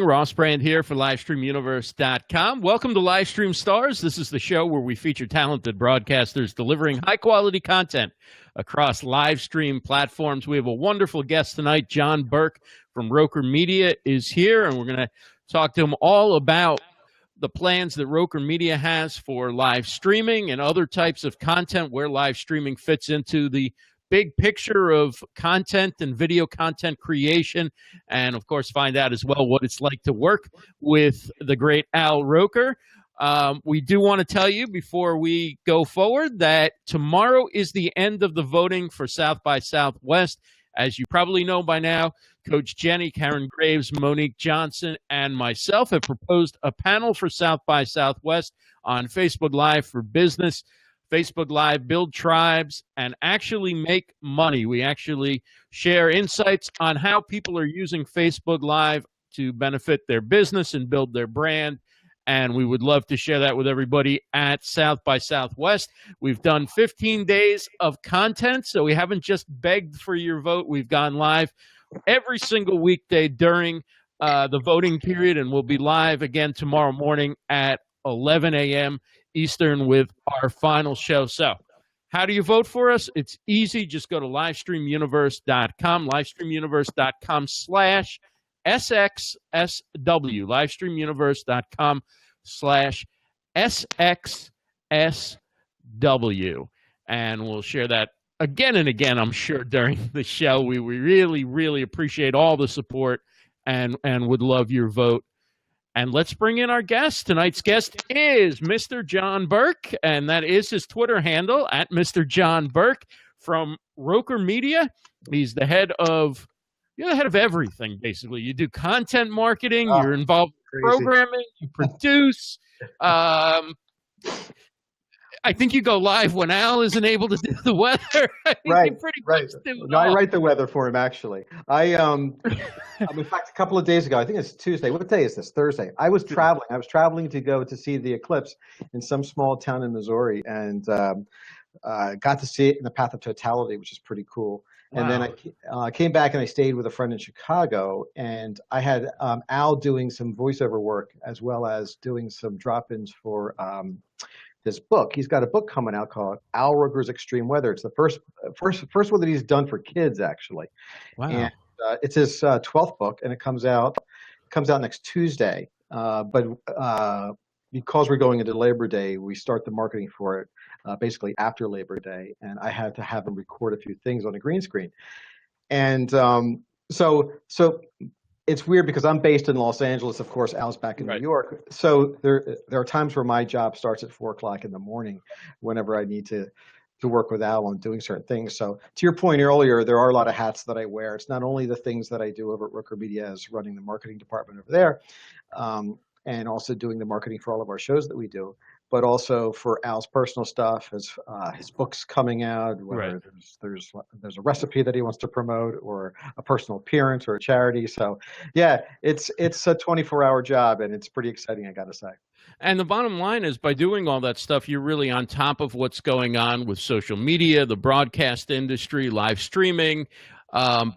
Ross Brand here for livestreamuniverse.com. Welcome to Livestream Stars. This is the show where we feature talented broadcasters delivering high-quality content across live stream platforms. We have a wonderful guest tonight. Jon Burk from Roker Media is here, and we're going to talk to him all about the plans that Roker Media has for live streaming and other types of content, where live streaming fits into the big picture of content and video content creation, and of course find out as well what it's like to work with the great Al Roker. We do want to tell you before we go forward that tomorrow is the end of the voting for South by Southwest. As you probably know by now, Coach Jenny, Karen Graves, Monique Johnson, and myself have proposed a panel for South by Southwest on Facebook Live for Business. Facebook Live, build tribes, and actually make money. We actually share insights on how people are using Facebook Live to benefit their business and build their brand. And we would love to share that with everybody at South by Southwest. We've done 15 days of content, so we haven't just begged for your vote. We've gone live every single weekday during the voting period, and we'll be live again tomorrow morning at 11 a.m. Eastern with our final show. So how do you vote for us? It's easy. Just go to livestreamuniverse.com, livestreamuniverse.com/SXSW, livestreamuniverse.com/SXSW. And we'll share that again and again, I'm sure, during the show. We really, really appreciate all the support and would love your vote. And let's bring in our guest. Tonight's guest is Mr. Jon Burk, and that is his Twitter handle, at Mr. Jon Burk from Roker Media. He's the head of, you're the head of everything, basically. You do content marketing, you're involved in programming, you produce. I think you go live when Al isn't able to do the weather. Right. No, I write the weather for him, actually. In fact, a couple of days ago, I think it's Tuesday. What day is this? Thursday. I was traveling. I was traveling to go to see the eclipse in some small town in Missouri, and got to see it in the path of totality, which is pretty cool. Wow. And then I came back and I stayed with a friend in Chicago, and I had Al doing some voiceover work as well as doing some drop-ins for his book. He's got a book coming out called Al Roker's Extreme Weather. It's the first one that he's done for kids, actually. Wow. And it's his 12th book, and it comes out next Tuesday. But because we're going into Labor Day, we start the marketing for it basically after Labor Day, and I had to have him record a few things on a green screen. And so it's weird because I'm based in Los Angeles. Of course, Al's back in New York. So there are times where my job starts at 4 o'clock in the morning whenever I need to work with Al on doing certain things. So to your point earlier, there are a lot of hats that I wear. It's not only the things that I do over at Roker Media as running the marketing department over there, and also doing the marketing for all of our shows that we do, but also for Al's personal stuff, as his book's coming out, whether there's a recipe that he wants to promote, or a personal appearance, or a charity. So yeah, it's a 24-hour job, and it's pretty exciting, I gotta say. And the bottom line is, by doing all that stuff, you're really on top of what's going on with social media, the broadcast industry, live streaming,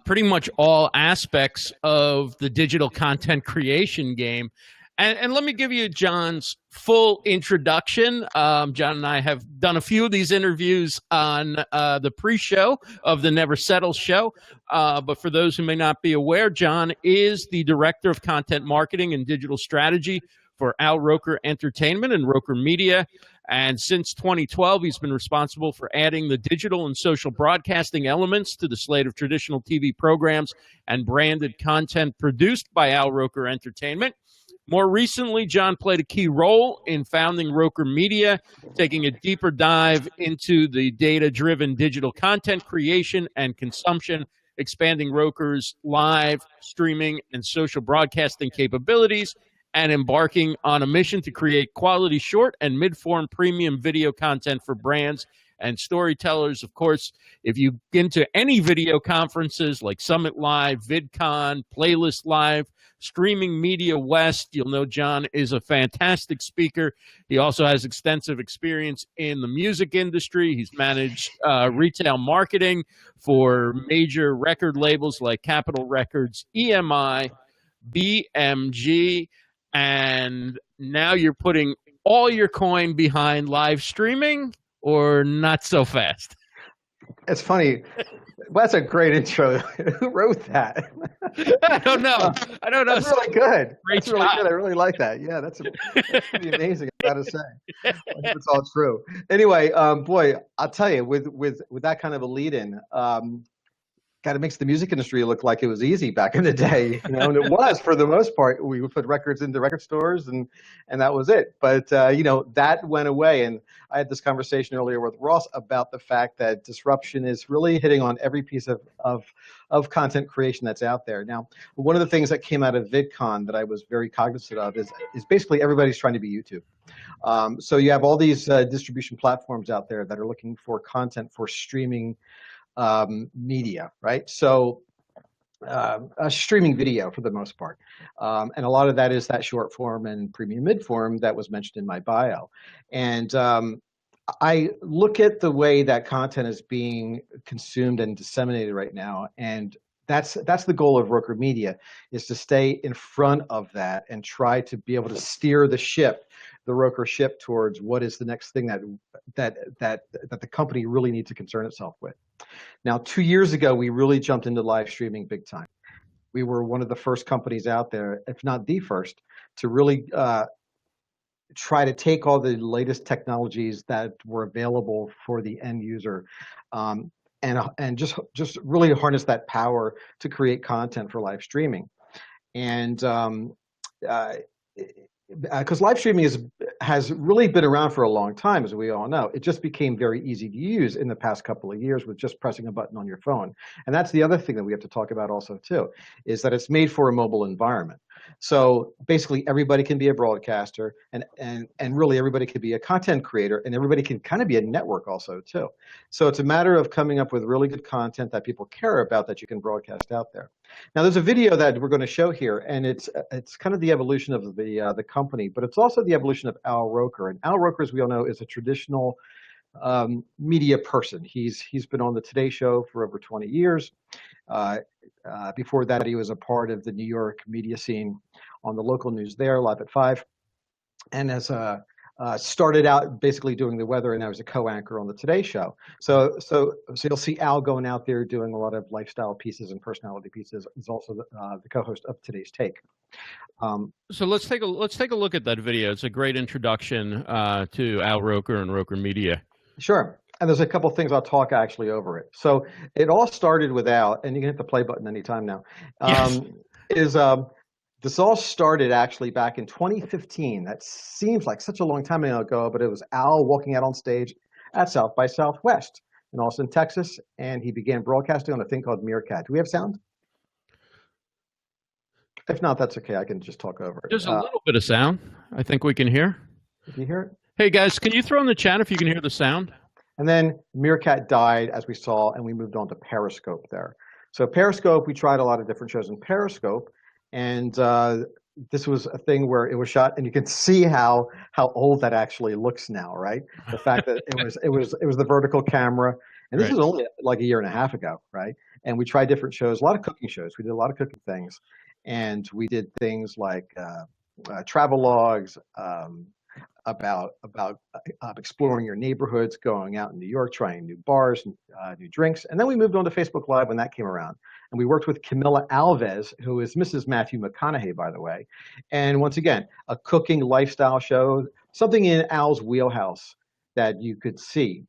pretty much all aspects of the digital content creation game. And let me give you Jon's full introduction. Jon and I have done a few of these interviews on the pre-show of the Never Settle show. But for those who may not be aware, Jon is the Director of Content Marketing and Digital Strategy for Roker Entertainment and Roker Media. And since 2012, he's been responsible for adding the digital and social broadcasting elements to the slate of traditional TV programs and branded content produced by Roker Entertainment. More recently, Jon played a key role in founding Roker Media, taking a deeper dive into the data-driven digital content creation and consumption, expanding Roker's live streaming and social broadcasting capabilities, and embarking on a mission to create quality short and mid-form premium video content for brands and storytellers. Of course, if you get into any video conferences like Summit Live, VidCon, Playlist Live, Streaming Media West, you'll know Jon is a fantastic speaker. He also has extensive experience in the music industry. He's managed retail marketing for major record labels like Capitol Records, EMI, BMG, and now you're putting all your coin behind live streaming, or not so fast? It's funny. Well, that's a great intro. Who wrote that? I don't know. I don't know. That's really good. Great That's really job. good. I really like that. Yeah, that's pretty amazing. I gotta say, I hope it's all true. Anyway, boy, I'll tell you, with that kind of a lead-in, God, it makes the music industry look like it was easy back in the day, you know, and it was for the most part. We would put records into record stores, and that was it. But you know, that went away, and I had this conversation earlier with Ross about the fact that disruption is really hitting on every piece of content creation that's out there. Now, one of the things that came out of VidCon that I was very cognizant of is basically everybody's trying to be YouTube. So you have all these distribution platforms out there that are looking for content for streaming media, right? So streaming video for the most part. And a lot of that is that short form and premium mid form that was mentioned in my bio. And I look at the way that content is being consumed and disseminated right now, and that's the goal of Roker Media, is to stay in front of that and try to be able to steer the ship, the Roker ship, towards what is the next thing that the company really needs to concern itself with. Now, 2 years ago, we really jumped into live streaming big time. We were one of the first companies out there, if not the first, to really try to take all the latest technologies that were available for the end user, and just really harness that power to create content for live streaming. And because live streaming has really been around for a long time, as we all know. It just became very easy to use in the past couple of years with just pressing a button on your phone. And that's the other thing that we have to talk about also too, is that it's made for a mobile environment. So basically everybody can be a broadcaster, and really everybody can be a content creator, and everybody can kind of be a network also too. So it's a matter of coming up with really good content that people care about that you can broadcast out there. Now, there's a video that we're going to show here, and it's kind of the evolution of the company, but it's also the evolution of Al Roker. And Al Roker, as we all know, is a traditional media person. He's been on the Today Show for over 20 years. Before that, he was a part of the New York media scene on the local news there, Live at 5, and as started out basically doing the weather, and I was a co-anchor on the Today Show. So you'll see Al going out there doing a lot of lifestyle pieces and personality pieces. He's also the co-host of Today's Take. So let's take a look at that video. It's a great introduction to Al Roker and Roker Media. Sure. And there's a couple things I'll talk actually over it. So it all started with Al, and you can hit the play button anytime now. Yes. This all started actually back in 2015. That seems like such a long time ago, but it was Al walking out on stage at South by Southwest in Austin, Texas, and he began broadcasting on a thing called Meerkat. Do we have sound? If not, that's okay. I can just talk over it. There's a little bit of sound I think we can hear. Can you hear it? Hey, guys, can you throw in the chat if you can hear the sound? And then Meerkat died, as we saw, and we moved on to Periscope there. So Periscope, we tried a lot of different shows in Periscope, and this was a thing where it was shot, and you can see how old that actually looks now, right? The fact that it was the vertical camera, and this was only like a year and a half ago, right? And we tried different shows, a lot of cooking shows. We did a lot of cooking things, and we did things like travel logs, about exploring your neighborhoods, going out in New York, trying new bars, new drinks. And then we moved on to Facebook Live when that came around. And we worked with Camila Alves, who is Mrs. Matthew McConaughey, by the way. And once again, a cooking lifestyle show, something in Al's wheelhouse that you could see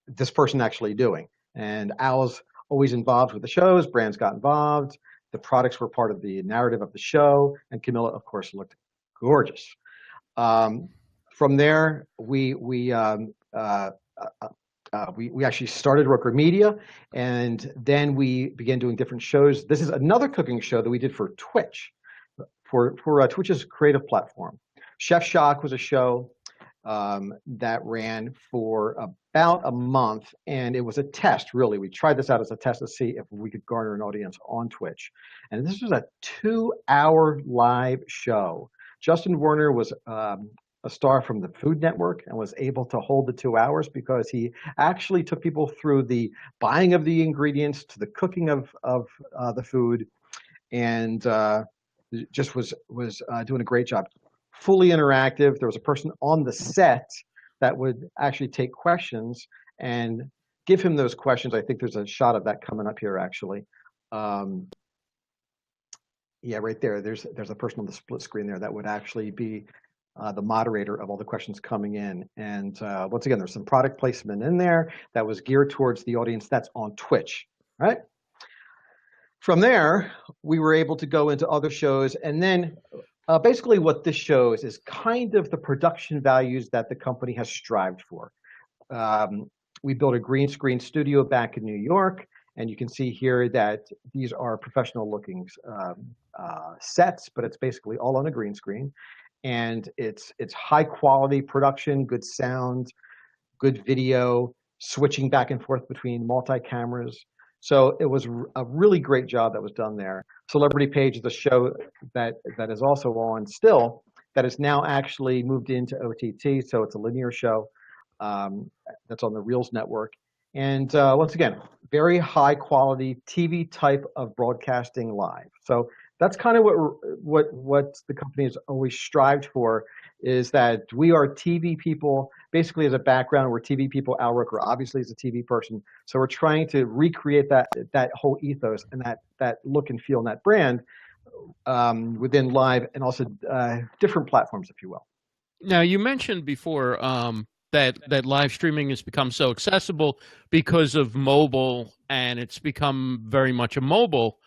this person actually doing. And Al's always involved with the shows, brands got involved, the products were part of the narrative of the show, and Camila, of course, looked gorgeous. From there, we actually started Roker Media, and then we began doing different shows. This is another cooking show that we did for Twitch, for Twitch's creative platform. Chef Shock was a show that ran for about a month, and it was a test, really. We tried this out as a test to see if we could garner an audience on Twitch. And this was a 2-hour live show. Justin Werner was a star from the Food Network and was able to hold the 2 hours because he actually took people through the buying of the ingredients to the cooking of the food, and just was doing a great job. Fully interactive. There was a person on the set that would actually take questions and give him those questions. I think there's a shot of that coming up here, actually. Yeah, right there. There's a person on the split screen there that would actually be the moderator of all the questions coming in. And once again, there's some product placement in there that was geared towards the audience that's on Twitch, right? From there, we were able to go into other shows, and then basically what this shows is kind of the production values that the company has strived for. We built a green screen studio back in New York, and you can see here that these are professional looking sets, but it's basically all on a green screen. And it's high quality production, good sound, good video, switching back and forth between multi-cameras. So it was a really great job that was done there. Celebrity Page is a show that is also on still, that is now actually moved into OTT, so it's a linear show that's on the Reels network. And once again, very high quality TV type of broadcasting live. So that's kind of what the company has always strived for, is that we are TV people. Basically, as a background, we're TV people. Al Roker obviously is a TV person, so we're trying to recreate that whole ethos and that look and feel and that brand within live and also different platforms, if you will. Now, you mentioned before that live streaming has become so accessible because of mobile, and it's become very much a mobile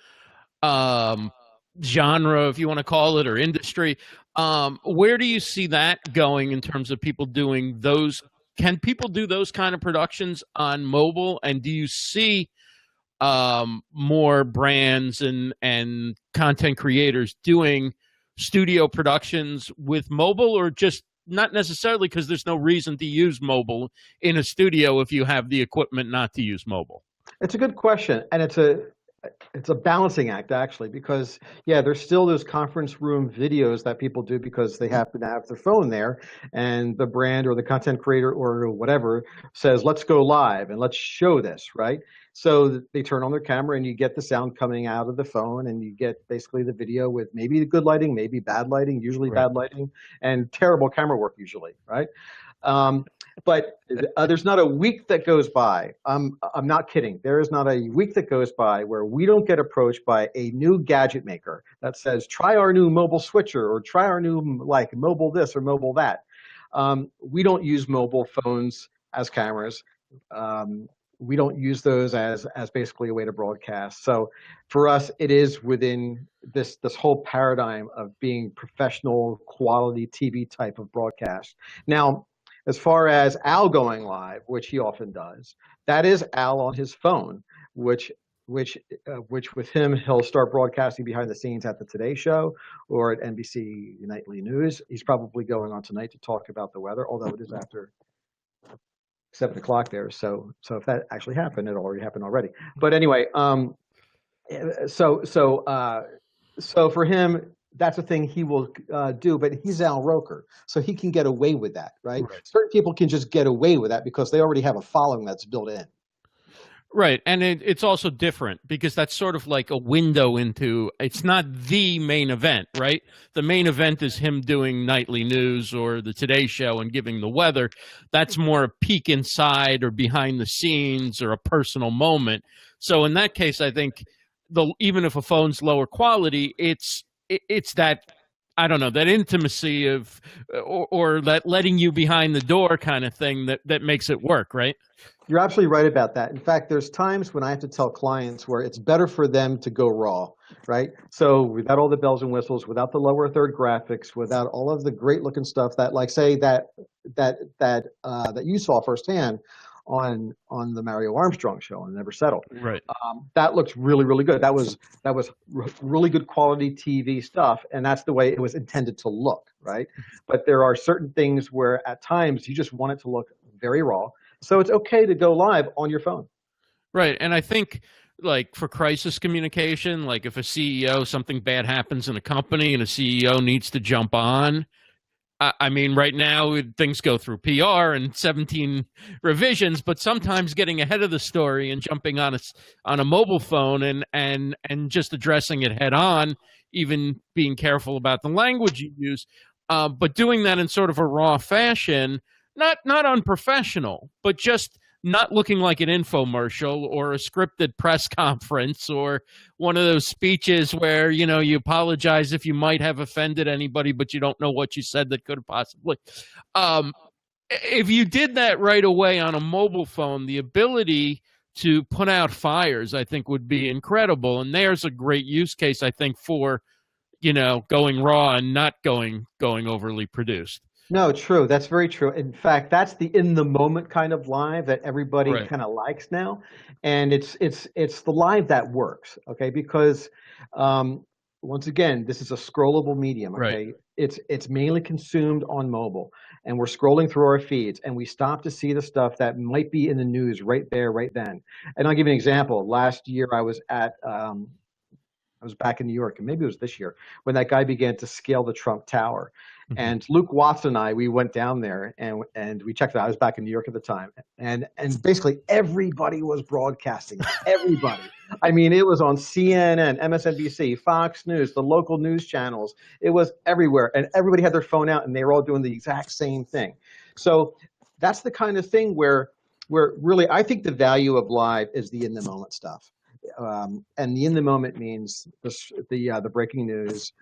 genre, if you want to call it, or industry. Where do you see that going in terms of people doing those? Can people do those kind of productions on mobile? And do you see more brands and content creators doing studio productions with mobile, or just not necessarily, because there's no reason to use mobile in a studio if you have the equipment not to use mobile? It's a good question, and it's a balancing act, actually, because yeah, there's still those conference room videos that people do because they happen to have their phone there, and the brand or the content creator or whatever says, let's go live and let's show this, right? So they turn on their camera and you get the sound coming out of the phone, and you get basically the video with maybe good lighting, maybe bad lighting, usually Right. bad lighting, and terrible camera work usually, right? But there's not a week that goes by. I'm not kidding. There is not a week that goes by where we don't get approached by a new gadget maker that says, try our new mobile switcher, or try our new mobile this or mobile that. We don't use mobile phones as cameras. We don't use those as basically a way to broadcast. So for us, it is within this whole paradigm of being professional quality TV type of broadcast. Now, as far as Al going live, which he often does, that is Al on his phone, which with him, he'll start broadcasting behind the scenes at the Today Show or at NBC Nightly News. He's probably going on tonight to talk about the weather, although it is after 7 o'clock there. So if that actually happened, it already happened already. But anyway, so for him, that's a thing he will do, but he's Al Roker, so he can get away with that, right? Certain people can just get away with that because they already have a following that's built in. Right, and it's also different because that's sort of like a window into, it's not the main event, right? The main event is him doing nightly news or the Today Show and giving the weather. That's more a peek inside or behind the scenes or a personal moment. So in that case, I think even if a phone's lower quality, it's that, I don't know, that intimacy of or that letting you behind the door kind of thing that makes it work, right? You're absolutely right about that. In fact, there's times when I have to tell clients where it's better for them to go raw, right? So without all the bells and whistles, without the lower third graphics, without all of the great looking stuff that, like, say that you saw firsthand on the Mario Armstrong show on Never Settle. Right. That looks really, really good. That was really good quality TV stuff, and that's the way it was intended to look, right? But there are certain things where at times you just want it to look very raw. So it's okay to go live on your phone. Right. And I think, like, for crisis communication, like if a CEO, something bad happens in a company and a CEO needs to jump on, I mean, right now things go through PR and 17 revisions, but sometimes getting ahead of the story and jumping on a mobile phone and just addressing it head on, even being careful about the language you use, but doing that in sort of a raw fashion, not unprofessional, but just not looking like an infomercial or a scripted press conference or one of those speeches where, you apologize if you might have offended anybody, but you don't know what you said that could have possibly. If you did that right away on a mobile phone, the ability to put out fires, I think, would be incredible. And there's a great use case, I think, for, going raw and not going overly produced. No, true. That's very true. In fact, that's the in the moment kind of live that everybody Right. kind of likes now, and it's the live that works. Okay, because once again, this is a scrollable medium. Okay, Right. it's mainly consumed on mobile, and we're scrolling through our feeds, and we stop to see the stuff that might be in the news right there, right then. And I'll give you an example. Last year, I was back in New York, and maybe it was this year, when that guy began to scale the Trump Tower. And Luke Watts and I, we went down there and we checked it out. I was back in New York at the time. And basically everybody was broadcasting. Everybody. I mean, it was on CNN, MSNBC, Fox News, the local news channels. It was everywhere. And everybody had their phone out and they were all doing the exact same thing. So that's the kind of thing where really, I think the value of live is the in the moment stuff. And the in the moment means the breaking news,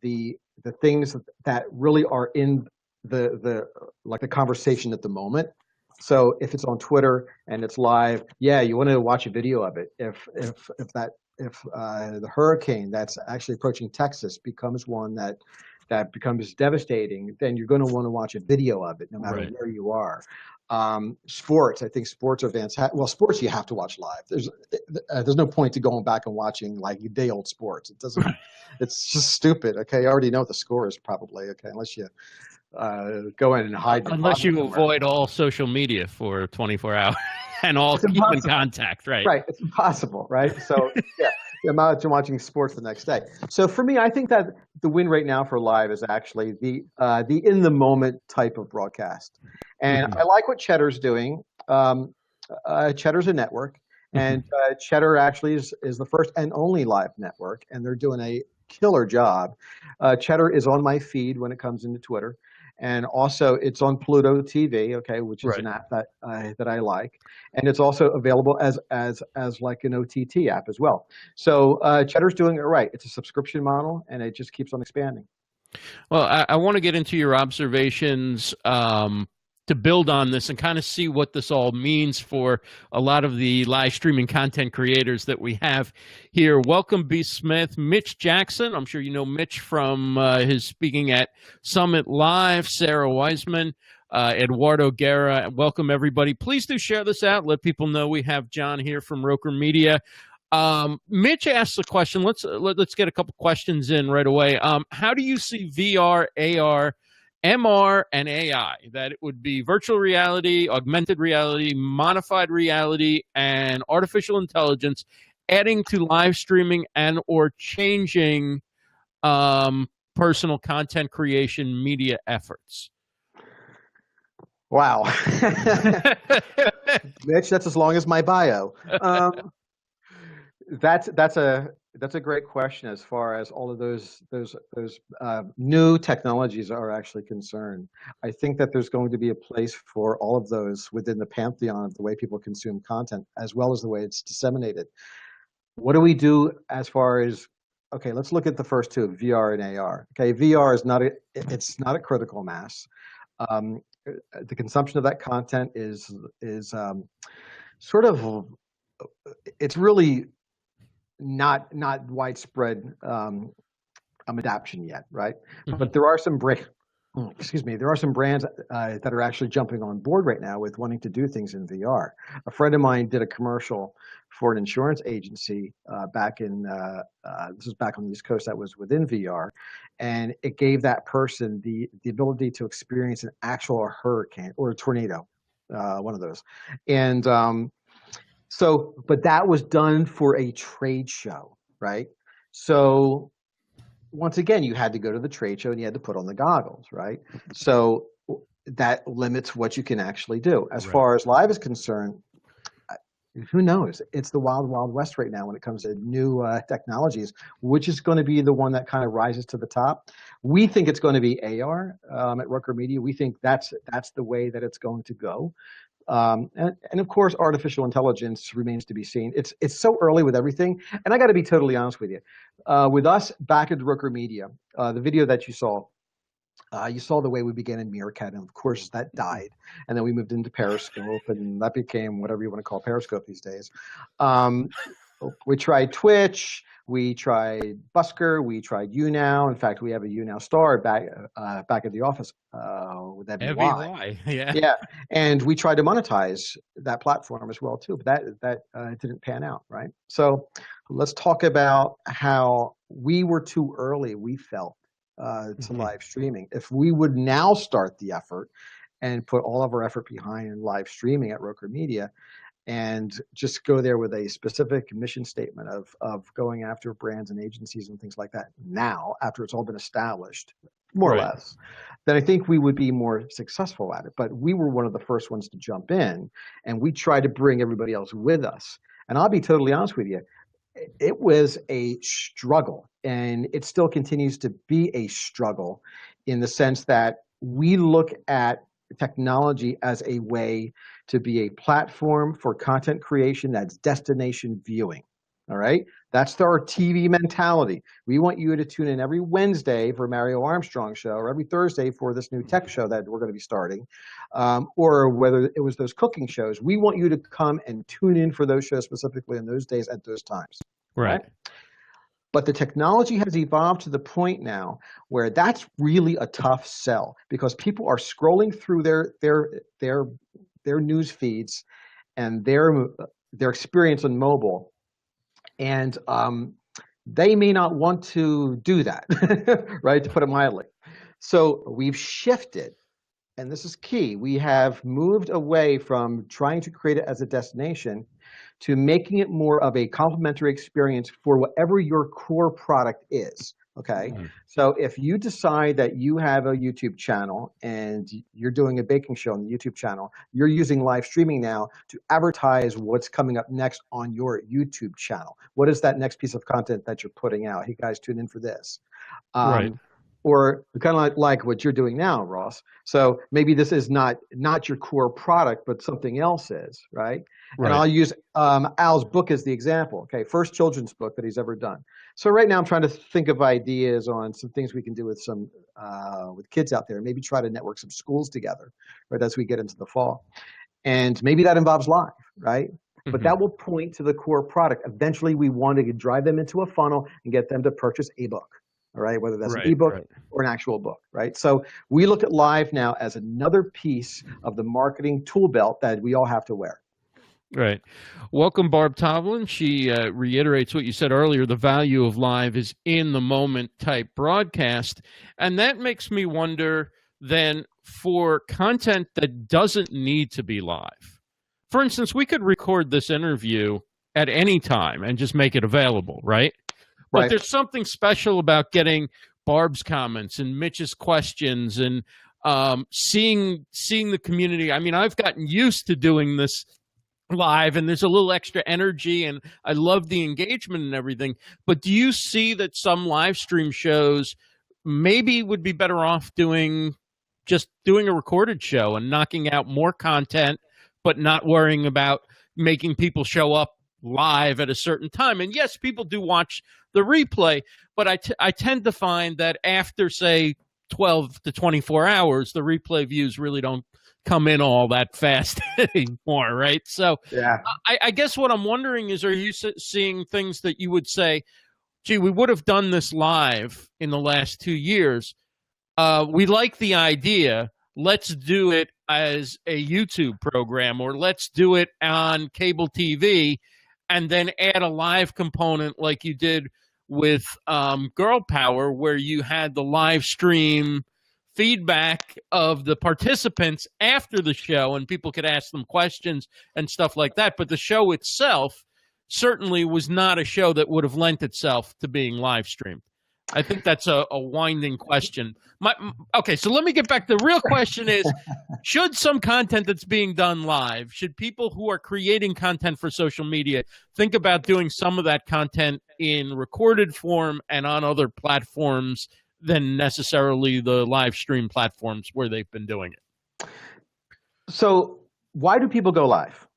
the things that really are in the conversation at the moment. So if it's on Twitter and it's live, yeah, you want to watch a video of it. If the hurricane that's actually approaching Texas becomes one that becomes devastating, then you're going to want to watch a video of it, no matter Right. where you are. Sports, I think sports are fantastic. Well, sports you have to watch live. There's no point to going back and watching like day old sports. It doesn't. It's just stupid. Okay, I already know what the score is probably. Okay, unless you go in and hide. Unless you avoid all social media for 24 hours and all human contact, right? Right, it's impossible, right? So yeah, imagine watching sports the next day. So for me, I think that the win right now for live is actually the in the moment type of broadcast, and I like what Cheddar's doing. Cheddar's a network, and Cheddar actually is the first and only live network, and they're doing a killer job. Cheddar is on my feed when it comes into Twitter. And also, it's on Pluto TV, okay, which is an app that I like, and it's also available as like an OTT app as well. So Cheddar's doing it right. It's a subscription model, and it just keeps on expanding. Well, I want to get into your observations to build on this and kind of see what this all means for a lot of the live streaming content creators that we have here. Welcome, B. Smith, Mitch Jackson. I'm sure you know Mitch from his speaking at Summit Live, Sarah Wiseman, Eduardo Guerra. Welcome, everybody. Please do share this out. Let people know we have Jon here from Roker Media. Mitch asked a question. Let's get a couple questions in right away. How do you see VR, AR, MR, and AI? That it would be virtual reality, augmented reality, modified reality, and artificial intelligence adding to live streaming and or changing personal content creation media efforts? Wow. Mitch, that's as long as my bio. That's a great question as far as all of those new technologies are actually concerned. I think that there's going to be a place for all of those within the pantheon of the way people consume content, as well as the way it's disseminated. What do we do as far as, okay, let's look at the first two, VR and AR. Okay, VR is not a critical mass. The consumption of that content is sort of, it's really not widespread adoption yet, right? But there are some brands that are actually jumping on board right now with wanting to do things in VR. A friend of mine did a commercial for an insurance agency back in this was back on the East Coast that was within VR, and it gave that person the ability to experience an actual hurricane or a tornado, one of those, and so, but that was done for a trade show, right? So once again, you had to go to the trade show and you had to put on the goggles, right? So that limits what you can actually do. As far as live is concerned, who knows? It's the wild, wild west right now when it comes to new technologies, which is going to be the one that kind of rises to the top. We think it's going to be AR at Roker Media. We think that's the way that it's going to go. And of course, artificial intelligence remains to be seen. It's so early with everything. And I got to be totally honest with you. With us back at Roker Media, the video that you saw the way we began in Meerkat, and of course that died. And then we moved into Periscope, and that became whatever you want to call Periscope these days. We tried Twitch, we tried Busker, we tried YouNow. In fact, we have a YouNow star back at the office with FBY. Yeah. And we tried to monetize that platform as well too, but that didn't pan out, right? So let's talk about how we were too early, we felt, to live streaming. If we would now start the effort and put all of our effort behind live streaming at Roker Media and just go there with a specific mission statement of going after brands and agencies and things like that now, after it's all been established, more or less, then I think we would be more successful at it. But we were one of the first ones to jump in, and we tried to bring everybody else with us. And I'll be totally honest with you, it was a struggle, and it still continues to be a struggle in the sense that we look at technology as a way to be a platform for content creation that's destination viewing. All right? That's our TV mentality. We want you to tune in every Wednesday for Mario Armstrong show, or every Thursday for this new tech show that we're going to be starting, or whether it was those cooking shows. We want you to come and tune in for those shows specifically on those days at those times. Right. But the technology has evolved to the point now where that's really a tough sell, because people are scrolling through their news feeds and their experience on mobile, and they may not want to do that, right, to put it mildly. So we've shifted, and this is key. We have moved away from trying to create it as a destination to making it more of a complementary experience for whatever your core product is, okay? So if you decide that you have a YouTube channel and you're doing a baking show on the YouTube channel, you're using live streaming now to advertise what's coming up next on your YouTube channel. What is that next piece of content that you're putting out? Hey guys, tune in for this. Or kind of like what you're doing now, Ross. So maybe this is not your core product, but something else is, right? And I'll use Al's book as the example. Okay, first children's book that he's ever done. So right now I'm trying to think of ideas on some things we can do with some with kids out there. Maybe try to network some schools together, right, as we get into the fall. And maybe that involves live, right? But that will point to the core product. Eventually, we want to drive them into a funnel and get them to purchase a book. All right, whether that's an ebook or an actual book, right? So we look at live now as another piece of the marketing tool belt that we all have to wear. Right. Welcome, Barb Tovlin. She reiterates what you said earlier. The value of live is in the moment type broadcast. And that makes me wonder then, for content that doesn't need to be live. For instance, we could record this interview at any time and just make it available, right? But there's something special about getting Barb's comments and Mitch's questions and seeing the community. I mean, I've gotten used to doing this live, and there's a little extra energy, and I love the engagement and everything. But do you see that some live stream shows maybe would be better off doing a recorded show and knocking out more content, but not worrying about making people show up live at a certain time? And yes, people do watch the replay, but I tend to find that after, say, 12 to 24 hours, the replay views really don't come in all that fast anymore, right? So I guess what I'm wondering is, are you seeing things that you would say, gee, we would have done this live in the last 2 years. We like the idea. Let's do it as a YouTube program, or let's do it on cable TV, and then add a live component like you did with Girl Power, where you had the live stream feedback of the participants after the show, and people could ask them questions and stuff like that. But the show itself certainly was not a show that would have lent itself to being live streamed. I think that's a winding question. Okay, so let me get back. The real question is, should some content that's being done live, should people who are creating content for social media think about doing some of that content in recorded form and on other platforms than necessarily the live stream platforms where they've been doing it? So why do people go live?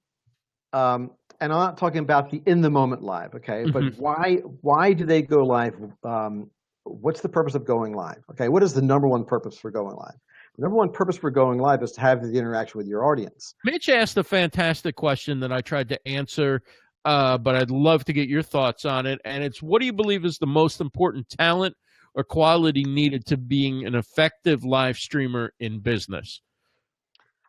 And I'm not talking about the in the moment live, okay? But why do they go live? What's the purpose of going live? Okay, what is the number one purpose for going live? The number one purpose for going live is to have the interaction with your audience. Mitch asked a fantastic question that I tried to answer, but I'd love to get your thoughts on it. And it's, what do you believe is the most important talent or quality needed to being an effective live streamer in business?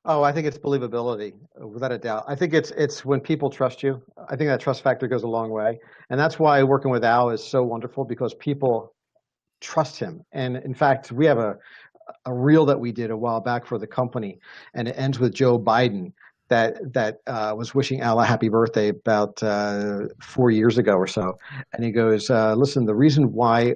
Oh, I think it's believability, without a doubt. I think it's when people trust you. I think that trust factor goes a long way. And that's why working with Al is so wonderful, because people trust him. And in fact, we have a reel that we did a while back for the company, and it ends with Joe Biden that was wishing Al a happy birthday about 4 years ago or so. And he goes, listen, the reason why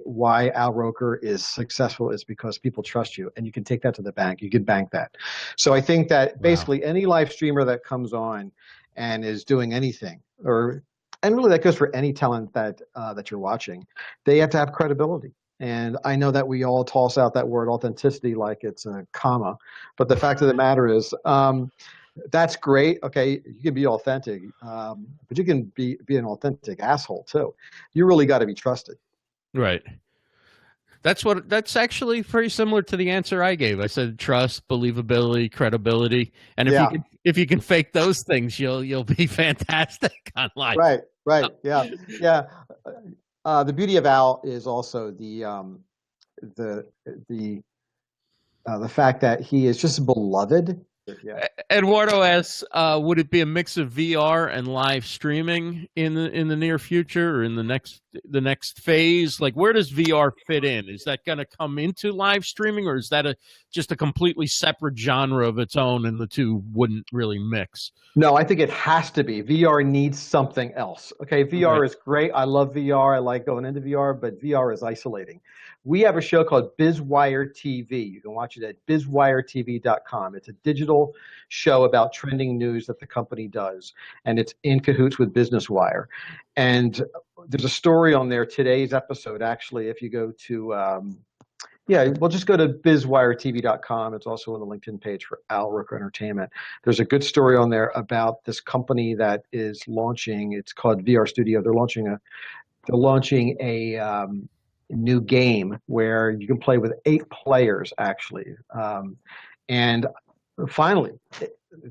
Al Roker is successful is because people trust you, and you can take that to the bank. You can bank that. So I think that basically any live streamer that comes on and is doing anything, and really that goes for any talent that you're watching, they have to have credibility. And I know that we all toss out that word authenticity like it's a comma, but the fact of the matter is, that's great. Okay, you can be authentic, but you can be an authentic asshole too. You really got to be trusted. Right. That's actually very similar to the answer I gave. I said trust, believability, credibility, and if you can fake those things, you'll be fantastic online. Right. Yeah. The beauty of Al is also the fact that he is just beloved. Yeah. Eduardo asks, would it be a mix of VR and live streaming in the near future, or in the next phase? Like, where does VR fit in? Is that going to come into live streaming, or is that just a completely separate genre of its own, and the two wouldn't really mix? No, I think it has to be. VR needs something else. Okay, VR is great. I love VR. I like going into VR, but VR is isolating. We have a show called BizWire TV. You can watch it at bizwiretv.com. It's a digital show about trending news that the company does, and it's in cahoots with Business Wire. And there's a story on there, today's episode, actually, if you go to just go to bizwiretv.com. It's also on the LinkedIn page for Al Roker Entertainment. There's a good story on there about this company that is launching. It's called VR Studio. They're launching a new game where you can play with 8 players, actually. And finally,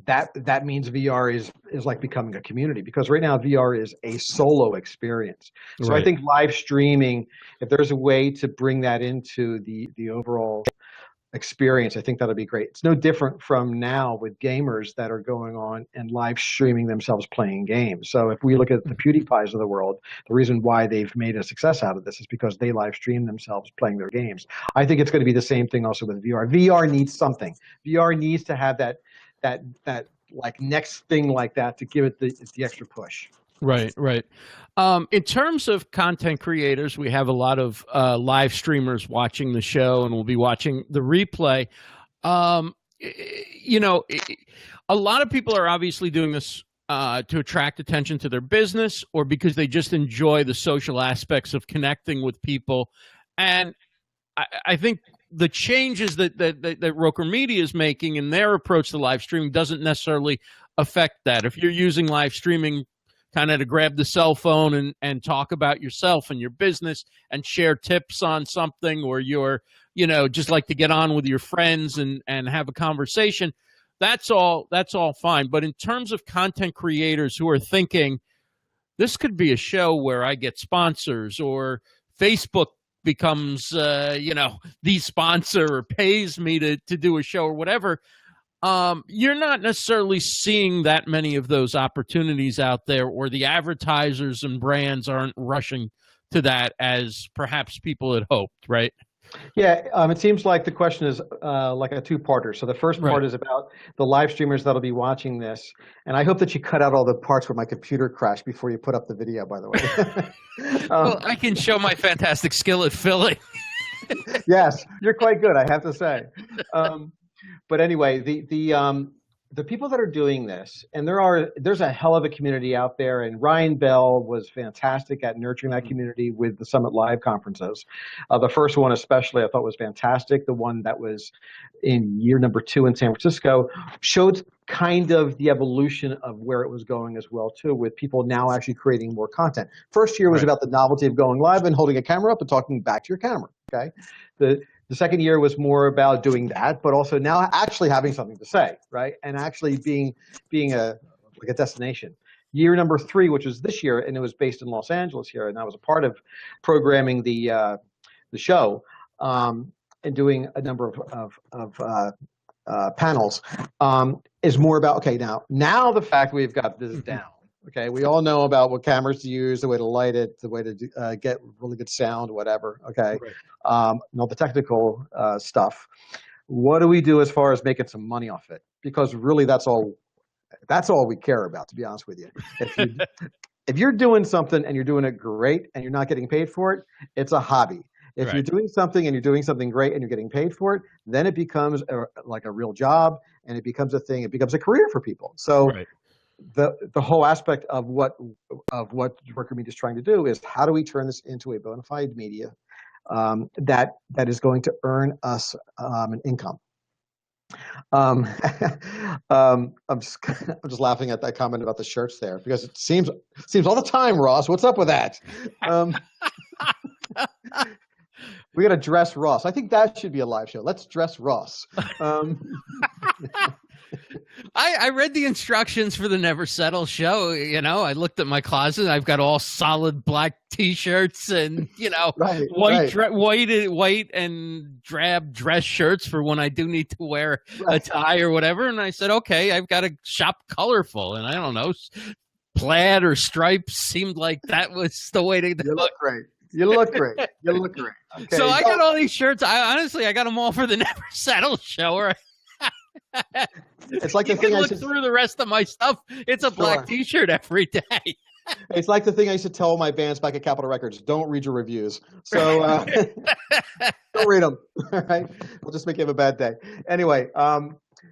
that means VR is like becoming a community, because right now VR is a solo experience. So I think live streaming, if there's a way to bring that into the overall experience, I think that'll be great. It's no different from now with gamers that are going on and live streaming themselves playing games. So if we look at the PewDiePies of the world, the reason why they've made a success out of this is because they live stream themselves playing their games. I think it's going to be the same thing also with VR. VR needs something. VR needs to have that like next thing like that to give it the extra push. Right. In terms of content creators, we have a lot of live streamers watching the show, and we'll be watching the replay. A lot of people are obviously doing this to attract attention to their business, or because they just enjoy the social aspects of connecting with people. And I think the changes that Roker Media is making in their approach to live streaming doesn't necessarily affect that. If you're using live streaming kind of to grab the cell phone and talk about yourself and your business and share tips on something, or you're, just like to get on with your friends and have a conversation, that's all fine. But in terms of content creators who are thinking, this could be a show where I get sponsors, or Facebook becomes, the sponsor, or pays me to do a show or whatever, you're not necessarily seeing that many of those opportunities out there, or the advertisers and brands aren't rushing to that as perhaps people had hoped, right? Yeah, it seems like the question is like a two-parter. So the first part is about the live streamers that'll be watching this, and I hope that you cut out all the parts where my computer crashed before you put up the video, by the way. Well, I can show my fantastic skill at filling. Yes, you're quite good, I have to say. But anyway, the people that are doing this, and there's a hell of a community out there, and Ryan Bell was fantastic at nurturing that community with the Summit Live conferences. The first one especially I thought was fantastic. The one that was in year number 2 in San Francisco showed kind of the evolution of where it was going as well too, with people now actually creating more content. First year was about the novelty of going live and holding a camera up and talking back to your camera. Okay, the second year was more about doing that, but also now actually having something to say, right? And actually being like a destination. Year number 3, which was this year, and it was based in Los Angeles here, and I was a part of programming the show and doing a number of panels. Is more about, okay, now the fact we've got this down. Okay, we all know about what cameras to use, the way to light it, the way to get really good sound, whatever. Okay, all the technical stuff. What do we do as far as making some money off it? Because really, that's all we care about, to be honest with you. If you're doing something and you're doing it great and you're not getting paid for it, it's a hobby. If you're doing something and you're doing something great and you're getting paid for it, then it becomes like a real job, and it becomes a thing. It becomes a career for people. So. The whole aspect of what Roker Media is trying to do is, how do we turn this into a bona fide media that is going to earn us an income? I'm just laughing at that comment about the shirts there, because it seems all the time, Ross. What's up with that? We got to dress Ross. I think that should be a live show. Let's dress Ross. I read the instructions for the Never Settle show. I looked at my closet. I've got all solid black T-shirts and white and drab dress shirts for when I do need to wear a tie or whatever. And I said, okay, I've got to shop colorful, and I don't know, plaid or stripes seemed like that was the way to. You look great. You look great. Okay, so I got all these shirts. I got them all for the Never Settle show. It's like the thing I look through the rest of my stuff. It's a black T-shirt every day. It's like the thing I used to tell my bands back at Capitol Records: don't read your reviews. So don't read them. All right, we'll just make you have a bad day. Anyway,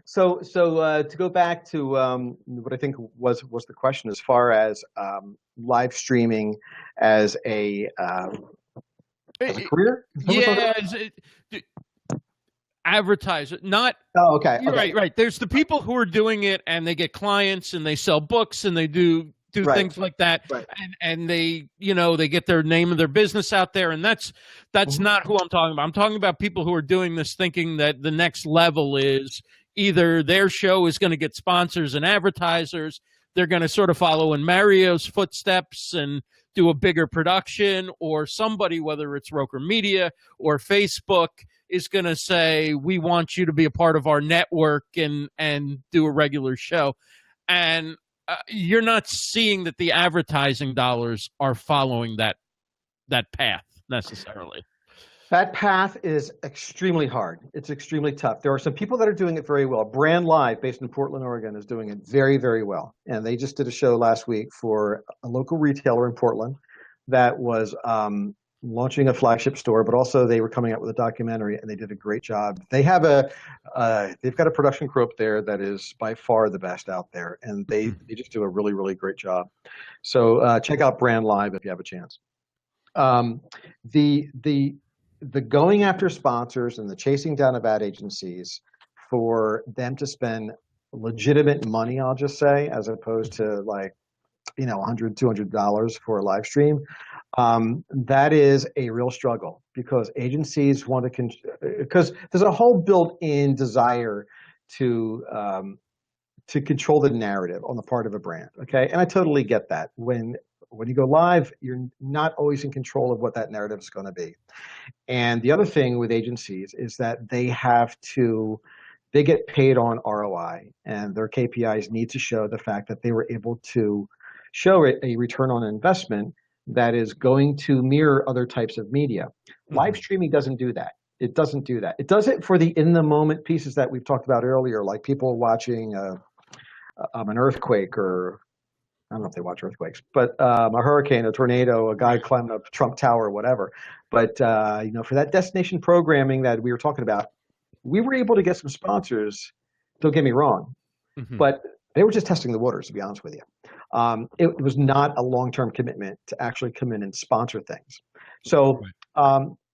so to go back to what I think was the question, as far as live streaming as a career. Advertiser, not. Oh, okay. Right. There's the people who are doing it, and they get clients, and they sell books, and they do things like that, and they they get their name of their business out there, and that's not who I'm talking about. I'm talking about people who are doing this thinking that the next level is either their show is going to get sponsors and advertisers, they're going to sort of follow in Mario's footsteps and do a bigger production, or somebody, whether it's Roker Media or Facebook, is going to say, we want you to be a part of our network and do a regular show. And you're not seeing that the advertising dollars are following that path necessarily. That path is extremely hard. It's extremely tough. There are some people that are doing it very well. Brand Live, based in Portland, Oregon, is doing it very, very well. And they just did a show last week for a local retailer in Portland that was launching a flagship store, but also they were coming out with a documentary, and they did a great job. They have they've got a production crew up there that is by far the best out there, and they just do a really, really great job. So check out Brand Live if you have a chance. The going after sponsors and the chasing down of ad agencies for them to spend legitimate money, I'll just say, as opposed to like, $100, $200 for a live stream. That is a real struggle, because agencies want to, because there's a whole built-in desire to control the narrative on the part of a brand. Okay. And I totally get that. When you go live, you're not always in control of what that narrative is going to be. And the other thing with agencies is that they get paid on ROI, and their KPIs need to show the fact that they were able to show a return on investment that is going to mirror other types of media. Live streaming doesn't do that. It doesn't do that. It does it for the in the moment pieces that we've talked about earlier, like people watching an earthquake, or I don't know if they watch earthquakes, but a hurricane, a tornado, a guy climbing up Trump Tower, whatever. But for that destination programming that we were talking about, we were able to get some sponsors. Don't get me wrong, but they were just testing the waters, to be honest with you. It was not a long-term commitment to actually come in and sponsor things. So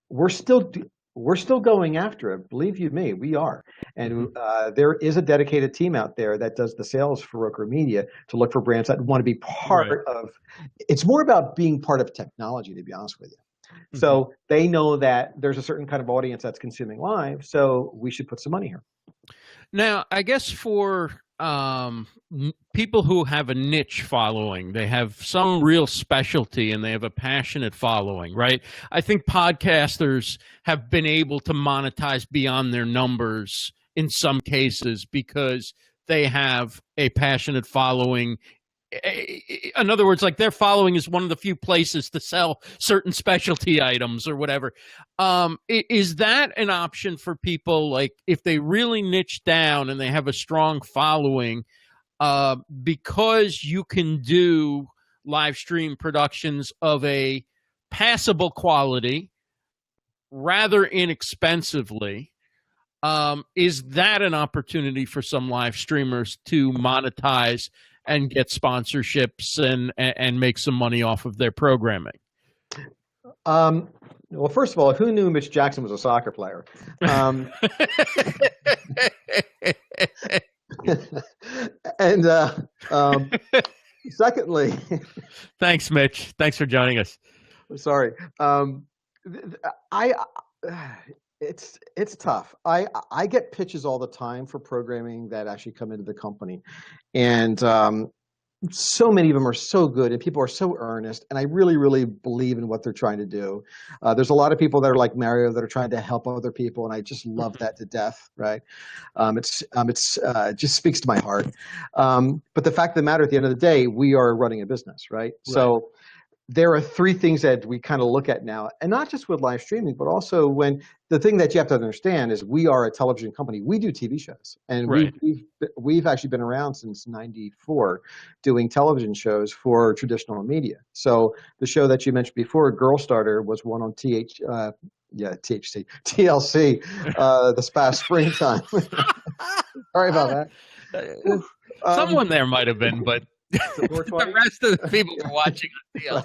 we're still going after it. Believe you me, we are. And there is a dedicated team out there that does the sales for Roker Media to look for brands that want to be part of. It's more about being part of technology, to be honest with you. So they know that there's a certain kind of audience that's consuming live, so we should put some money here. Now, I guess for people who have a niche following, they have some real specialty and they have a passionate following, right? I think podcasters have been able to monetize beyond their numbers in some cases because they have a passionate following. In other words, like their following is one of the few places to sell certain specialty items or whatever. Is that an option for people, like if they really niche down and they have a strong following, because you can do live stream productions of a passable quality rather inexpensively? Is that an opportunity for some live streamers to monetize and get sponsorships and make some money off of their programming? Well, first of all, who knew Mitch Jackson was a soccer player? And secondly, thanks, Mitch. Thanks for joining us. Sorry. It's tough. I get pitches all the time for programming that actually come into the company, and so many of them are so good, and people are so earnest, and I really, really believe in what they're trying to do. There's a lot of people that are like Mario that are trying to help other people, and I just love that to death. Right? It just speaks to my heart. But the fact of the matter, at the end of the day, we are running a business, right? So there are three things that we kind of look at now, and not just with live streaming, but also when the thing that you have to understand is we are a television company. We do TV shows, and we've actually been around since '94 doing television shows for traditional media. So the show that you mentioned before, Girl Starter, was one on TLC, this past springtime. Sorry about that. Someone there might have been, but the rest of the people were watching on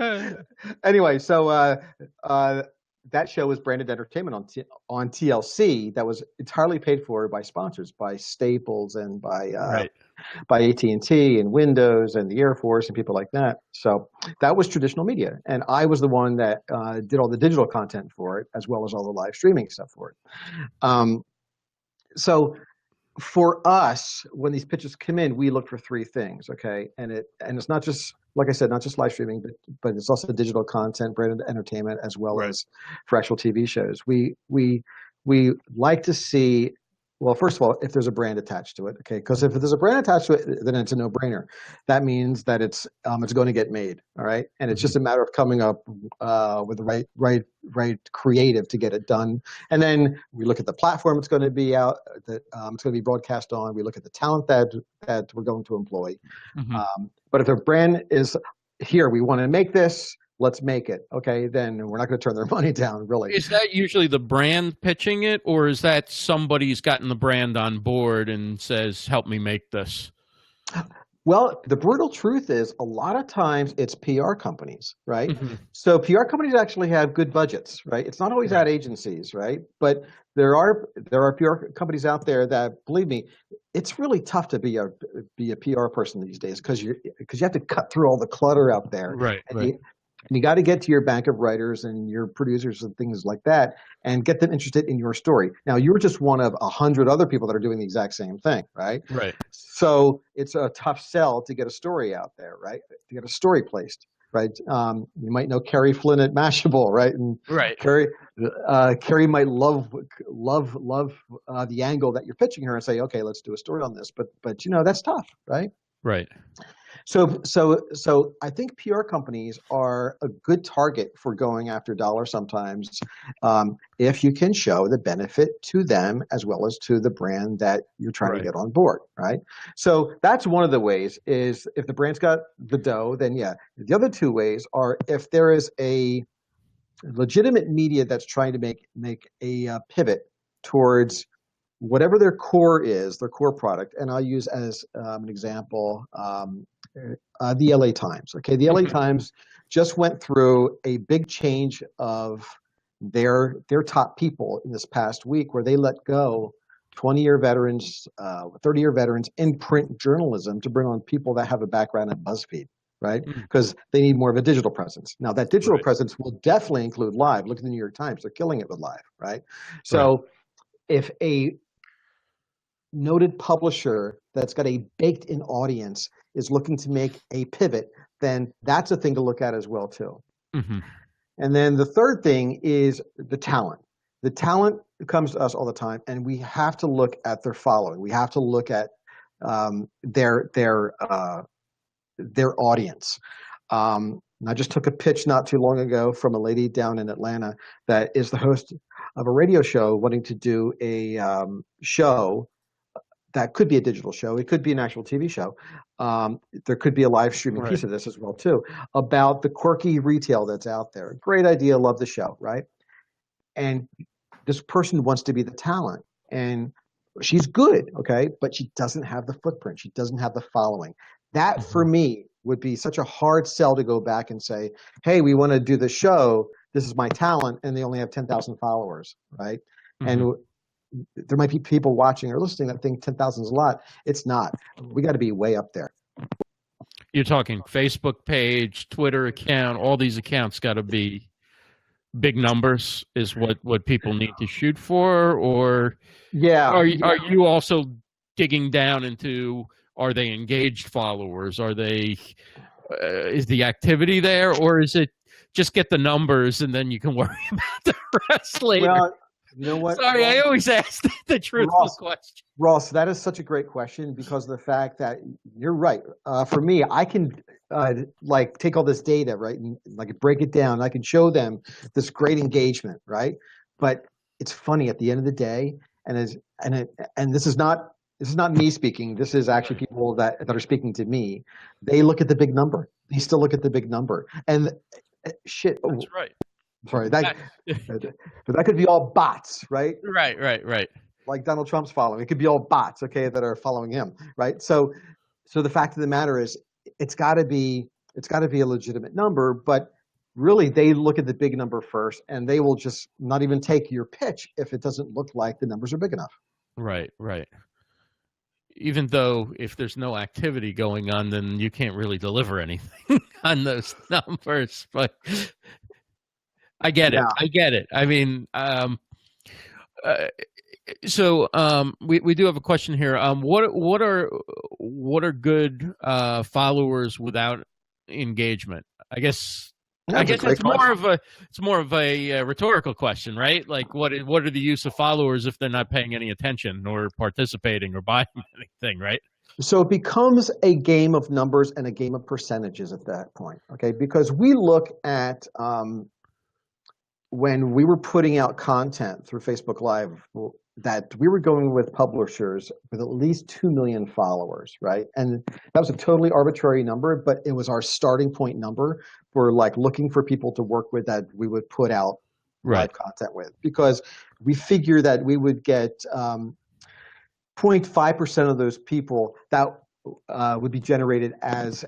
TLC. Anyway, so that show was branded entertainment on TLC that was entirely paid for by sponsors, by Staples and by AT&T and Windows and the Air Force and people like that. So that was traditional media, and I was the one that did all the digital content for it as well as all the live streaming stuff for it. So for us, when these pitches come in, we look for three things, okay? And it's not just, like I said, not just live streaming, but it's also digital content, branded entertainment, as well as for actual TV shows. We like to see, well, first of all, if there's a brand attached to it, okay? Because if there's a brand attached to it, then it's a no-brainer. That means that it's going to get made, all right? And it's just a matter of coming up with the right creative to get it done. And then we look at the platform it's going to be out, that it's going to be broadcast on. We look at the talent that we're going to employ. But if a brand is here, we want to make this, let's make it. Okay, then we're not going to turn their money down, really. Is that usually the brand pitching it, or is that somebody's gotten the brand on board and says, help me make this? Well, the brutal truth is a lot of times it's PR companies, right? So PR companies actually have good budgets, right? It's not always ad agencies, right? But there are PR companies out there that, believe me, it's really tough to be a PR person these days because you have to cut through all the clutter out there. And you got to get to your bank of writers and your producers and things like that and get them interested in your story. Now, you're just one of 100 other people that are doing the exact same thing, right? So it's a tough sell to get a story out there, right? To get a story placed, right? You might know Carrie Flynn at Mashable, right? And Carrie might love the angle that you're pitching her and say, okay, let's do a story on this. But that's tough, right? So I think PR companies are a good target for going after dollars sometimes, if you can show the benefit to them as well as to the brand that you're trying to get on board, right? So that's one of the ways. Is if the brand's got the dough, then yeah. The other two ways are if there is a legitimate media that's trying to make a pivot towards whatever their core is, their core product. And I'll use as an example the LA Times. Okay, the LA Times just went through a big change of their top people in this past week, where they let go 20-year veterans, 30-year veterans in print journalism to bring on people that have a background at BuzzFeed, right? Because they need more of a digital presence. Now, that digital presence will definitely include live. Look at the New York Times. They're killing it with live, right? So if a noted publisher that's got a baked-in audience is looking to make a pivot, then that's a thing to look at as well, too. And then the third thing is the talent. The talent comes to us all the time, and we have to look at their following. We have to look at their audience. I just took a pitch not too long ago from a lady down in Atlanta that is the host of a radio show wanting to do a show that could be a digital show. It could be an actual TV show. There could be a live streaming piece of this as well, too, about the quirky retail that's out there. Great idea. Love the show, right? And this person wants to be the talent. And she's good, okay? But she doesn't have the footprint. She doesn't have the following. That, for me, would be such a hard sell to go back and say, hey, we want to do the show. This is my talent. And they only have 10,000 followers, right? And there might be people watching or listening that think 10,000 is a lot. It's not. We got to be way up there. You're talking Facebook page, Twitter account, all these accounts got to be big numbers is what people need to shoot for? Or are you also digging down into, are they engaged followers? Are they, is the activity there? Or is it just get the numbers and then you can worry about the rest later? Well, you know what? Sorry, I always ask the truthful question. Ross, that is such a great question because of the fact that you're right. For me, I can like take all this data, right, and like break it down. I can show them this great engagement, right? But it's funny at the end of the day, and this is not me speaking. This is actually people that are speaking to me. They look at the big number. They still look at the big number, and shit. That's right. Sorry, that could be all bots, right? Right. Like Donald Trump's following. It could be all bots, okay, that are following him, right? So the fact of the matter is it's got to be a legitimate number, but really they look at the big number first, and they will just not even take your pitch if it doesn't look like the numbers are big enough. Right. Even though if there's no activity going on, then you can't really deliver anything on those numbers, but I get it. I get it. I mean, so we do have a question here. What are good followers without engagement? I guess it's more of a rhetorical question, right? Like, what are the use of followers if they're not paying any attention or participating or buying anything, right? So it becomes a game of numbers and a game of percentages at that point, okay? Because we look at when we were putting out content through Facebook Live, that we were going with publishers with at least 2 million followers, right? And that was a totally arbitrary number, but it was our starting point number for like looking for people to work with that we would put out live content with, because we figure that we would get 0.5% of those people that would be generated as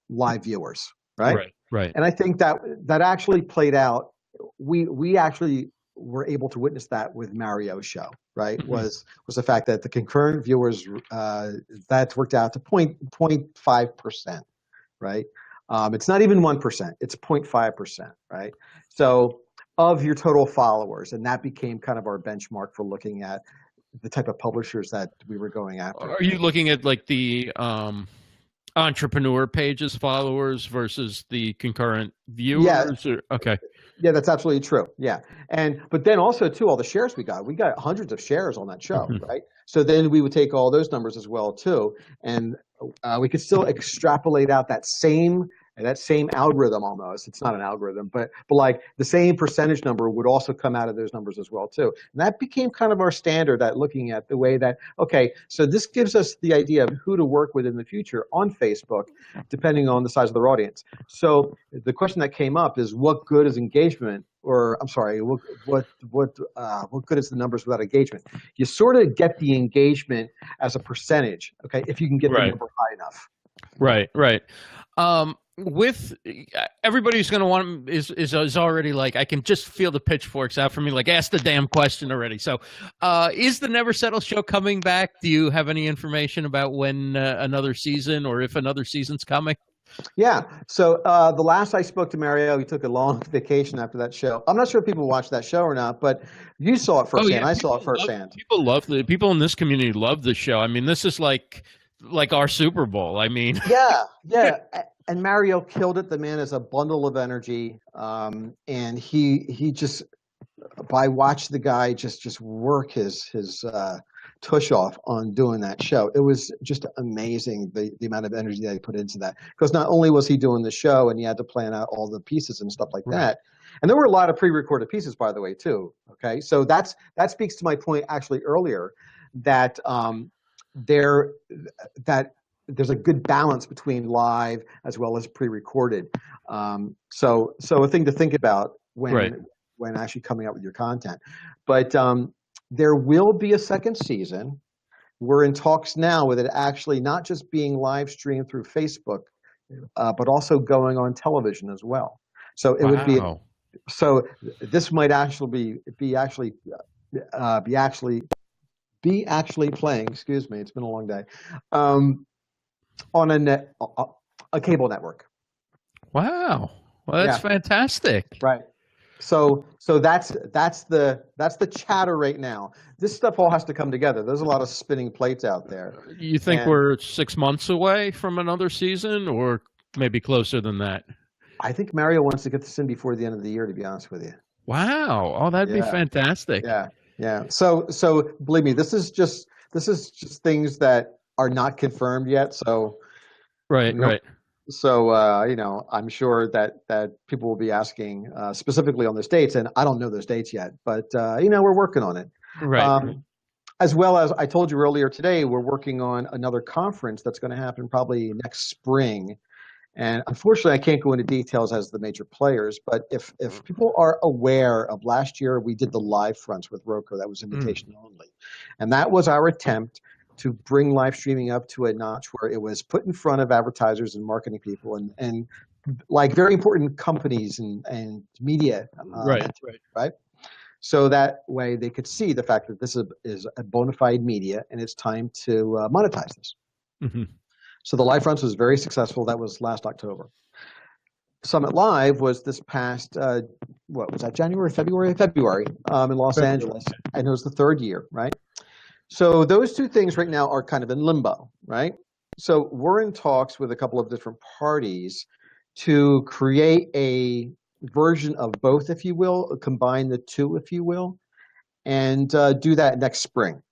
live viewers, right? Right. And I think that actually played out. We actually were able to witness that with Mario's show, right? Was the fact that the concurrent viewers that worked out to 0.5%, right? It's not even 1%; it's 0.5%, right? So of your total followers, and that became kind of our benchmark for looking at the type of publishers that we were going after. Are you looking at like the entrepreneur pages followers versus the concurrent viewers? Okay. Yeah, that's absolutely true. Yeah. But then also too, all the shares we got hundreds of shares on that show, right? So then we would take all those numbers as well too. And we could still extrapolate out that same algorithm almost. It's not an algorithm, but like the same percentage number would also come out of those numbers as well too. And that became kind of our standard at looking at the way that, okay, so this gives us the idea of who to work with in the future on Facebook, depending on the size of their audience. So the question that came up is, what good is engagement? Or I'm sorry, what good is the numbers without engagement? You sort of get the engagement as a percentage, okay, if you can get the number high enough. Right. With everybody who's going to want is already like, I can just feel the pitchforks out for me, like, ask the damn question already. So is the Never Settle show coming back? Do you have any information about when another season, or if another season's coming? Yeah. So the last I spoke to Mario, he took a long vacation after that show. I'm not sure if people watched that show or not, but you saw it firsthand. I saw it firsthand. People in this community love the show. I mean, this is like our Super Bowl. I mean, yeah. And Mario killed it. The man is a bundle of energy, and he just, I watched the guy just work his tush off on doing that show. It was just amazing the amount of energy that he put into that. Because not only was he doing the show, and he had to plan out all the pieces and stuff like that, and there were a lot of pre-recorded pieces, by the way, too. Okay, so that speaks to my point actually earlier, that there's a good balance between live as well as pre-recorded. So a thing to think about when actually coming out with your content. But there will be a second season. We're in talks now with it actually not just being live streamed through Facebook, but also going on television as well. So it would be. So this might actually be actually playing. Excuse me, it's been a long day. On a cable network. Wow. Well, that's fantastic. Right. So that's the chatter right now. This stuff all has to come together. There's a lot of spinning plates out there. You think we're 6 months away from another season, or maybe closer than that? I think Mario wants to get this in before the end of the year, to be honest with you. Wow. Oh, that'd be fantastic. Yeah. So believe me, this is just things that are not confirmed yet. So right. So I'm sure that people will be asking specifically on those dates, and I don't know those dates yet, but we're working on it. Right. As well as I told you earlier today, we're working on another conference that's going to happen probably next spring. And unfortunately, I can't go into details as the major players, but if people are aware of last year, we did the live fronts with Roker. That was invitation only. And that was our attempt to bring live streaming up to a notch where it was put in front of advertisers and marketing people and like very important companies and media. Right. So that way they could see the fact that this is a bona fide media and it's time to monetize this. Mm-hmm. So the live fronts was very successful. That was last October. Summit Live was this past, what was that, February in Los Angeles. And it was the third year, right? So those two things right now are kind of in limbo, right? So we're in talks with a couple of different parties to create a version of both, if you will, combine the two, if you will, and do that next spring.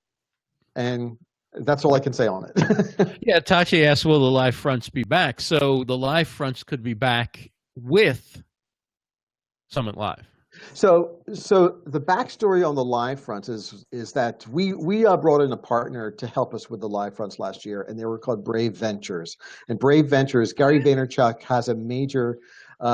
And that's all I can say on it. Yeah, Tachi asked, will the live fronts be back? So the live fronts could be back with Summit Live. So the backstory on the live fronts is that we brought in a partner to help us with the live fronts last year, and they were called Brave Ventures. And Brave Ventures, Gary Vaynerchuk has a major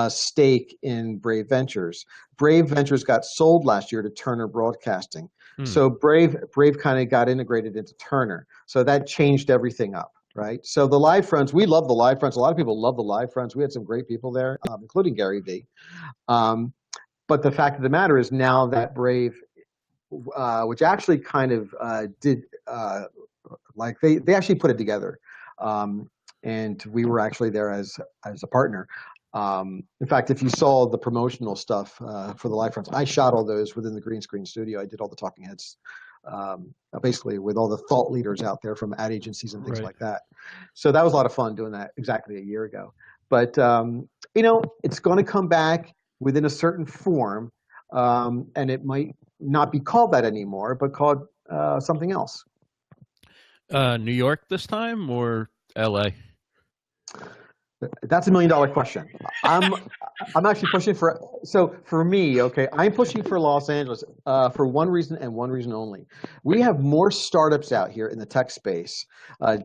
stake in Brave Ventures. Brave Ventures got sold last year to Turner Broadcasting. So Brave kind of got integrated into Turner. So that changed everything up, right? So the live fronts, we love the live fronts. A lot of people love the live fronts. We had some great people there, including Gary V. But the fact of the matter is now that Brave, which actually kind of did, like they actually put it together. And we were actually there as a partner. In fact, if you saw the promotional stuff for the live fronts, I shot all those within the green screen studio. I did all the talking heads, basically with all the thought leaders out there from ad agencies and things like that. So that was a lot of fun doing that exactly a year ago. But, it's going to come back within a certain form, and it might not be called that anymore, but called something else. New York this time, or LA. That's $1 million question. I'm actually pushing for, so for me, okay, I'm pushing for Los Angeles for one reason and one reason only. We have more startups out here in the tech space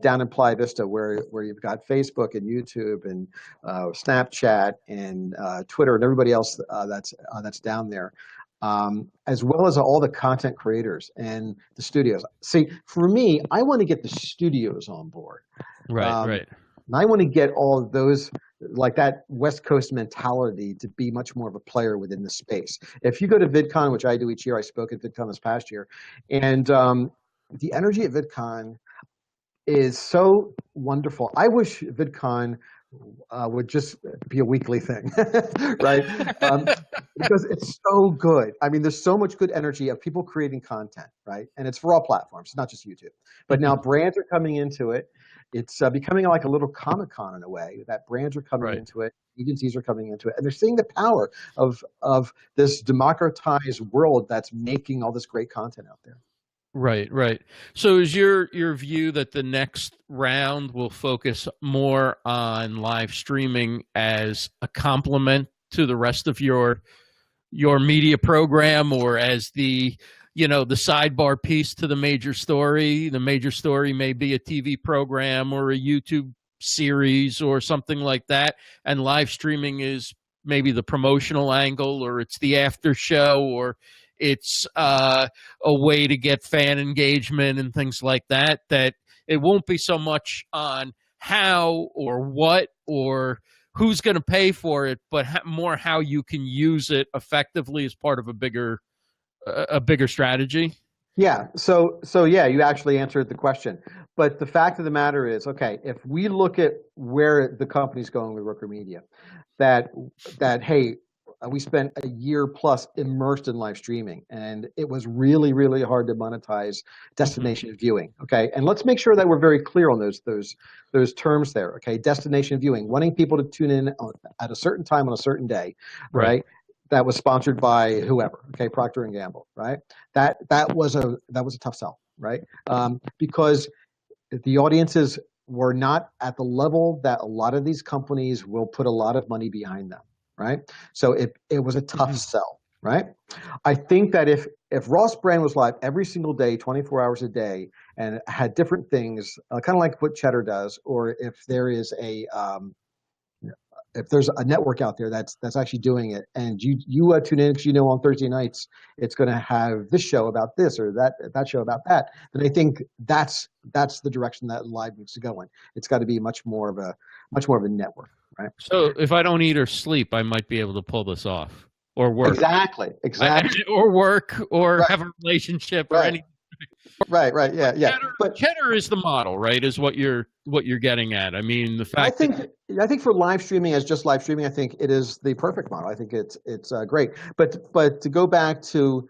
down in Playa Vista, where you've got Facebook and YouTube and Snapchat and Twitter and everybody else that's down there, as well as all the content creators and the studios. See, for me, I want to get the studios on board. Right. And I want to get all of those, like that West Coast mentality, to be much more of a player within the space. If you go to VidCon, which I do each year, I spoke at VidCon this past year, and the energy at VidCon is so wonderful. I wish VidCon would just be a weekly thing, right? Because it's so good. I mean, there's so much good energy of people creating content, right? And it's for all platforms, not just YouTube. But now brands are coming into it. It's becoming like a little Comic-Con in a way, that brands are coming into it, agencies are coming into it, and they're seeing the power of this democratized world that's making all this great content out there. Right. So is your view that the next round will focus more on live streaming as a complement to the rest of your media program, or as the sidebar piece to the major story? The major story may be a TV program or a YouTube series or something like that, and live streaming is maybe the promotional angle, or it's the after show, or it's a way to get fan engagement and things like that, that it won't be so much on how or what or who's going to pay for it, but more how you can use it effectively as part of a bigger strategy? Yeah. So yeah, you actually answered the question. But the fact of the matter is, okay, if we look at where the company's going with Roker Media, that hey, we spent a year plus immersed in live streaming, and it was really, really hard to monetize destination viewing. Okay, and let's make sure that we're very clear on those terms there. Okay, destination viewing, wanting people to tune in at a certain time on a certain day, right? That was sponsored by whoever. Okay, Procter and Gamble, right? That was a tough sell, right? Because the audiences were not at the level that a lot of these companies will put a lot of money behind them. Right, so it was a tough sell. Right, I think that if Ross Brand was live every single day, 24 hours a day, and had different things, kind of like what Cheddar does, or if there is if there's a network out there that's actually doing it, and you tune in because on Thursday nights it's going to have this show about this or that show about that, then I think that's the direction that live needs to go in. It's got to be much more of a network. Right. So if I don't eat or sleep, I might be able to pull this off, or work. Exactly. Or work, or have a relationship, or anything. Right. Yeah. But Cheddar is the model, right? Is what you're getting at. I mean, the fact. I think for live streaming, as just live streaming, I think it is the perfect model. I think it's great. But to go back to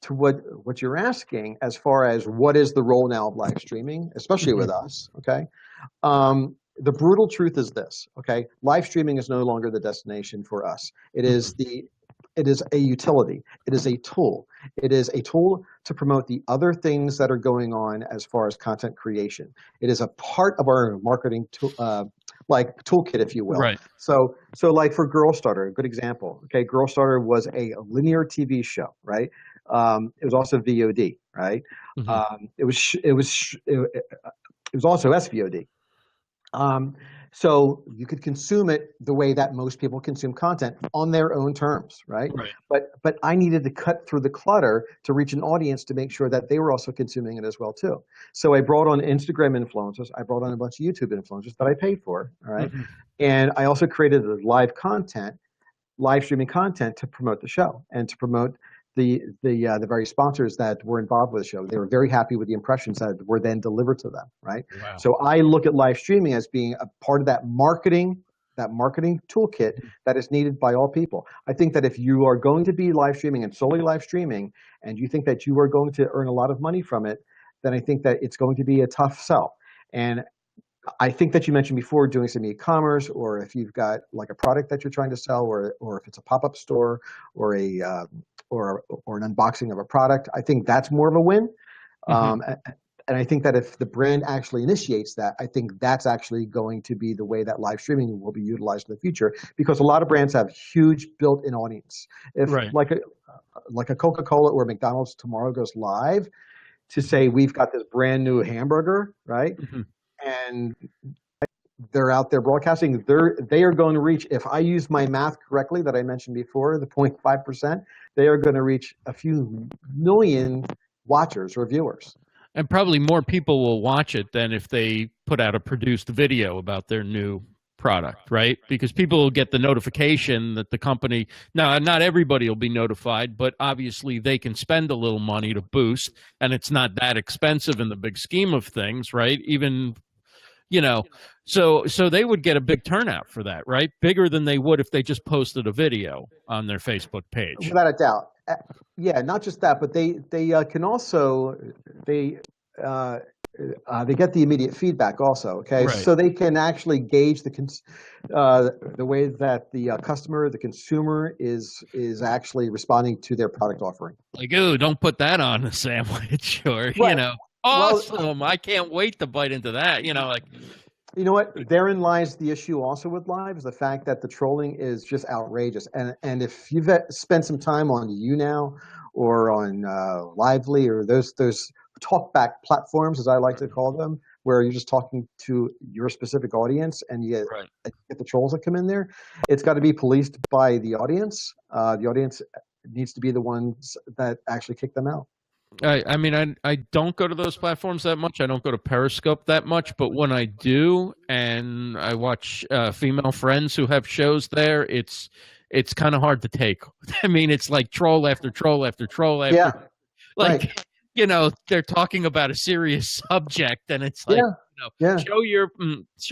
what you're asking, as far as what is the role now of live streaming, especially with us, okay. The brutal truth is this, okay? Live streaming is no longer the destination for us. It is a utility. It is a tool. It is a tool to promote the other things that are going on as far as content creation. It is a part of our marketing toolkit, if you will. Right. So like for Girl Starter, a good example. Okay, Girl Starter was a linear TV show, right? It was also VOD, right? It was also SVOD. So you could consume it the way that most people consume content, on their own terms, right? But I needed to cut through the clutter to reach an audience to make sure that they were also consuming it as well too. So I brought on Instagram influencers, I brought on a bunch of YouTube influencers that I paid for, all right? And I also created a live streaming content to promote the show and to promote the very sponsors that were involved with the show. They were very happy with the impressions that were then delivered to them, right? Wow. So I look at live streaming as being a part of that marketing toolkit that is needed by all people. I think that if you are going to be live streaming and solely live streaming, and you think that you are going to earn a lot of money from it, then I think that it's going to be a tough sell. And I think that you mentioned before doing some e-commerce, or if you've got like a product that you're trying to sell, or if it's a pop-up store, or or an unboxing of a product, I think that's more of a win. And I think that if the brand actually initiates that, I think that's actually going to be the way that live streaming will be utilized in the future, because a lot of brands have huge built-in audience. If Right. like a Coca-Cola or McDonald's tomorrow goes live to say we've got this brand new hamburger, right? Mhm. And they're out there broadcasting, they are going to reach, if I use my math correctly that I mentioned before, the 0.5%, they are going to reach a few million watchers or viewers. And probably more people will watch it than if they put out a produced video about their new product, right? Because people will get the notification that the company, now not everybody will be notified, but obviously they can spend a little money to boost, and it's not that expensive in the big scheme of things, right? Even, you know, so they would get a big turnout for that, right? Bigger than they would if they just posted a video on their Facebook page. Without a doubt. Yeah, not just that, but they can also they get the immediate feedback also. Okay, Right. so they can actually gauge the way that the customer, the consumer, is actually responding to their product offering. Like, ooh, don't put that on a sandwich, or Right. awesome! I can't wait to bite into that. Like. You know what? Therein lies the issue also with live, is the fact that the trolling is just outrageous. And if you've spent some time on YouNow or on Lively or those talkback platforms, as I like to call them, where you're just talking to your specific audience and you get the trolls that come in there, it's got to be policed by the audience. The audience needs to be the ones that actually kick them out. I mean, I don't go to those platforms that much. I don't go to Periscope that much, but when I do, and I watch female friends who have shows there, it's kind of hard to take. I mean, it's like troll after troll after troll after, they're talking about a serious subject, and it's like, show your, it's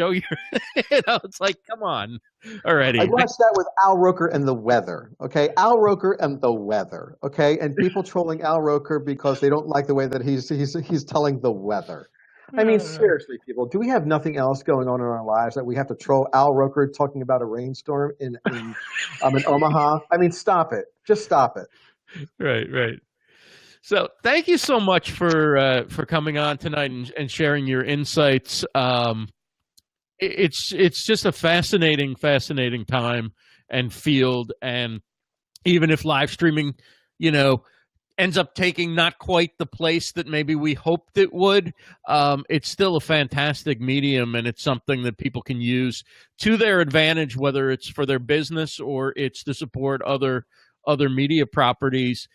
like, come on already. I watched that with Al Roker and the weather. Okay, Al Roker and the weather. Okay, and people trolling Al Roker because they don't like the way that he's telling the weather. I mean, seriously, people, do we have nothing else going on in our lives that we have to troll Al Roker talking about a rainstorm in Omaha? I mean, stop it. Just stop it. Right. So thank you so much for coming on tonight and sharing your insights. It's just a fascinating time and field. And even if live streaming, ends up taking not quite the place that maybe we hoped it would, it's still a fantastic medium, and it's something that people can use to their advantage, whether it's for their business or it's to support other media properties.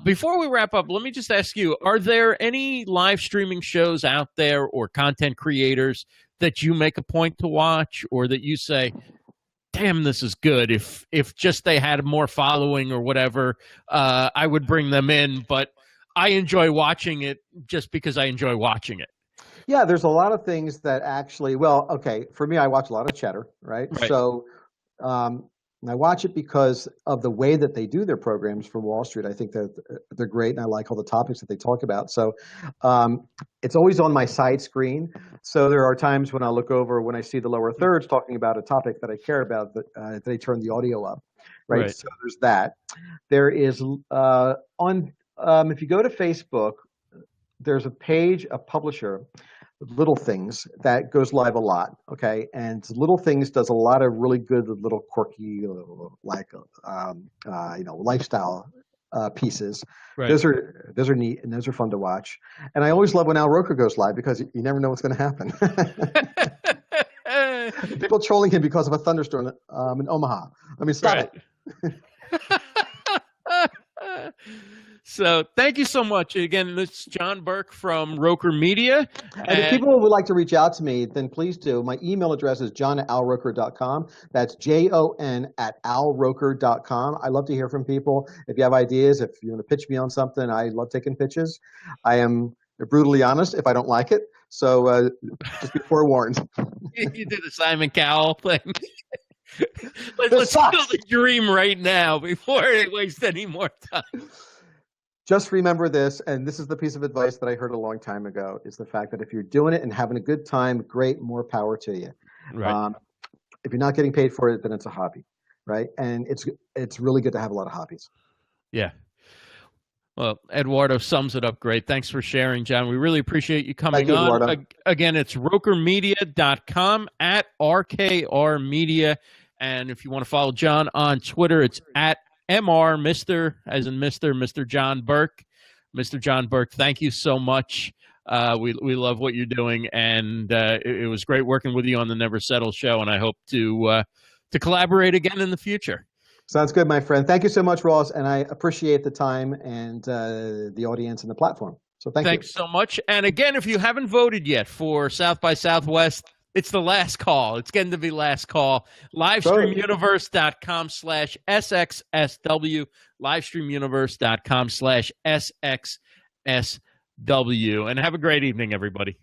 Before we wrap up, let me just ask you, are there any live streaming shows out there or content creators that you make a point to watch, or that you say, damn, this is good? If just they had more following or whatever, I would bring them in, but I enjoy watching it just because I enjoy watching it. Yeah, there's a lot of things that actually, for me, I watch a lot of Cheddar, right? So I watch it because of the way that they do their programs for Wall Street. I think that they're great, and I like all the topics that they talk about. So it's always on my side screen. So there are times when I look over, when I see the lower thirds talking about a topic that I care about, that they turn the audio up, right? So there's that. There is if you go to Facebook, there's a page, a publisher, Little Things, that goes live a lot. Okay, and Little Things does a lot of really good little quirky lifestyle pieces. Those are neat, and those are fun to watch. And I always love when Al Roker goes live, because you never know what's going to happen. People trolling him because of a thunderstorm in Omaha. I mean, stop it. So thank you so much. Again, this is Jon Burk from Roker Media. And if people would like to reach out to me, then please do. My email address is jon@alroker.com. That's JON@alroker.com. I love to hear from people. If you have ideas, if you want to pitch me on something, I love taking pitches. I am brutally honest if I don't like it. So just be forewarned. You do the Simon Cowell thing. Let's kill the dream right now before they waste any more time. Just remember this, and this is the piece of advice that I heard a long time ago, is the fact that if you're doing it and having a good time, great, more power to you. Right. If you're not getting paid for it, then it's a hobby, right? And it's really good to have a lot of hobbies. Yeah. Well, Eduardo sums it up great. Thanks for sharing, John. We really appreciate you coming Thank you, on. Eduardo. Again, it's rokermedia.com, at RKR Media. And if you want to follow John on Twitter, it's at MR, Mr. as in Mr. Jon Burk. Mr. Jon Burk, thank you so much. We love what you're doing, and it was great working with you on the Never Settle show, and I hope to collaborate again in the future. Sounds good, my friend. Thank you so much, Ross, and I appreciate the time and the audience and the platform. So Thanks so much. And again, if you haven't voted yet for South by Southwest, it's the last call. It's getting to be last call. Livestreamuniverse.com/SXSW. Livestreamuniverse.com/SXSW. And have a great evening, everybody.